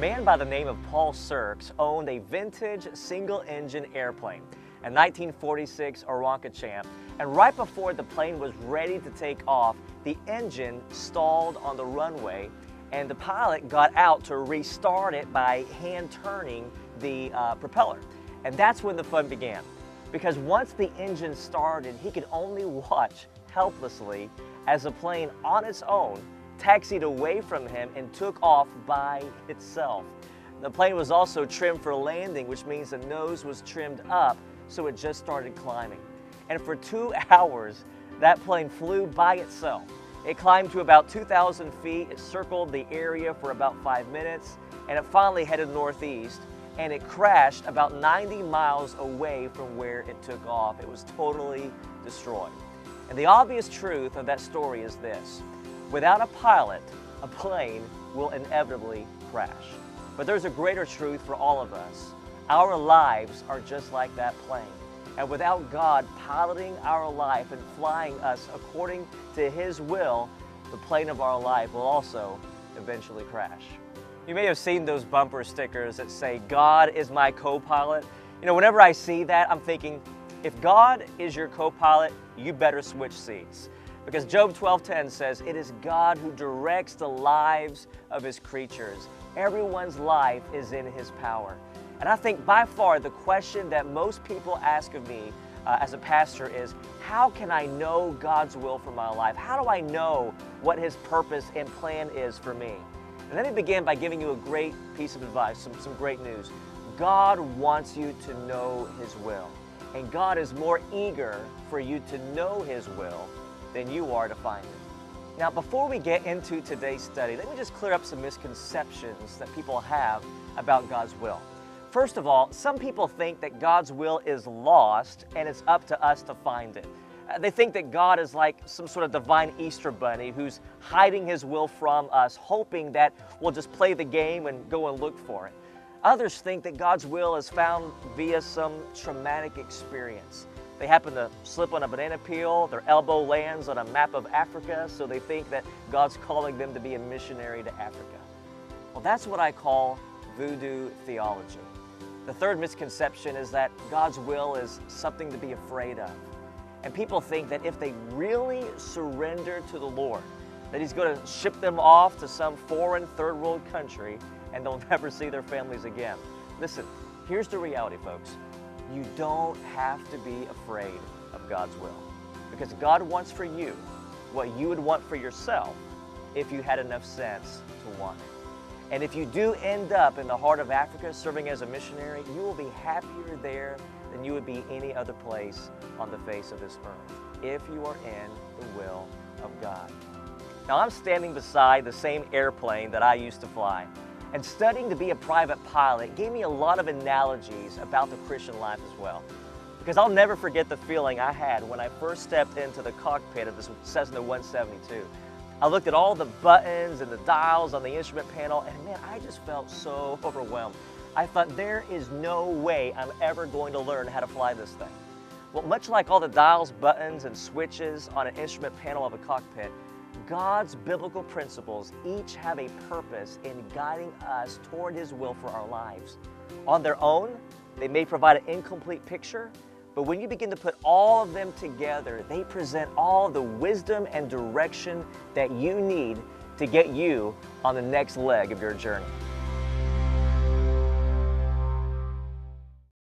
man by the name of Paul Sirks owned a vintage single-engine airplane, a 1946 Aeronca Champ, and right before the plane was ready to take off, the engine stalled on the runway, and the pilot got out to restart it by hand-turning the propeller. And that's when the fun began, because once the engine started, he could only watch helplessly as the plane on its own taxied away from him and took off by itself. The plane was also trimmed for landing, which means the nose was trimmed up so it just started climbing. And for 2 hours, that plane flew by itself. It climbed to about 2,000 feet, it circled the area for about 5 minutes, and it finally headed northeast, and it crashed about 90 miles away from where it took off. It was totally destroyed. And the obvious truth of that story is this: without a pilot, a plane will inevitably crash. But there's a greater truth for all of us. Our lives are just like that plane. And without God piloting our life and flying us according to His will, the plane of our life will also eventually crash. You may have seen those bumper stickers that say, "God is my co-pilot." You know, whenever I see that, I'm thinking, if God is your co-pilot, you better switch seats. Because Job 12:10 says, "It is God who directs the lives of His creatures. Everyone's life is in His power." And I think by far the question that most people ask of me as a pastor is, how can I know God's will for my life? How do I know what His purpose and plan is for me? And let me begin by giving you a great piece of advice, some great news. God wants you to know His will. And God is more eager for you to know His will than you are to find it. Now, before we get into today's study, let me just clear up some misconceptions that people have about God's will. First of all, some people think that God's will is lost and it's up to us to find it. They think that God is like some sort of divine Easter bunny who's hiding His will from us, hoping that we'll just play the game and go and look for it. Others think that God's will is found via some traumatic experience. They happen to slip on a banana peel, their elbow lands on a map of Africa, so they think that God's calling them to be a missionary to Africa. Well, that's what I call voodoo theology. The third misconception is that God's will is something to be afraid of. And people think that if they really surrender to the Lord, that He's going to ship them off to some foreign third world country and they'll never see their families again. Listen, here's the reality, folks. You don't have to be afraid of God's will, because God wants for you what you would want for yourself if you had enough sense to want it. And if you do end up in the heart of Africa serving as a missionary, you will be happier there than you would be any other place on the face of this earth, if you are in the will of God. Now, I'm standing beside the same airplane that I used to fly, and studying to be a private pilot gave me a lot of analogies about the Christian life as well. Because I'll never forget the feeling I had when I first stepped into the cockpit of this Cessna 172. I looked at all the buttons and the dials on the instrument panel, and man, I just felt so overwhelmed. I thought, there is no way I'm ever going to learn how to fly this thing. Well, much like all the dials, buttons, and switches on an instrument panel of a cockpit, God's biblical principles each have a purpose in guiding us toward His will for our lives. On their own, they may provide an incomplete picture, but when you begin to put all of them together, they present all the wisdom and direction that you need to get you on the next leg of your journey.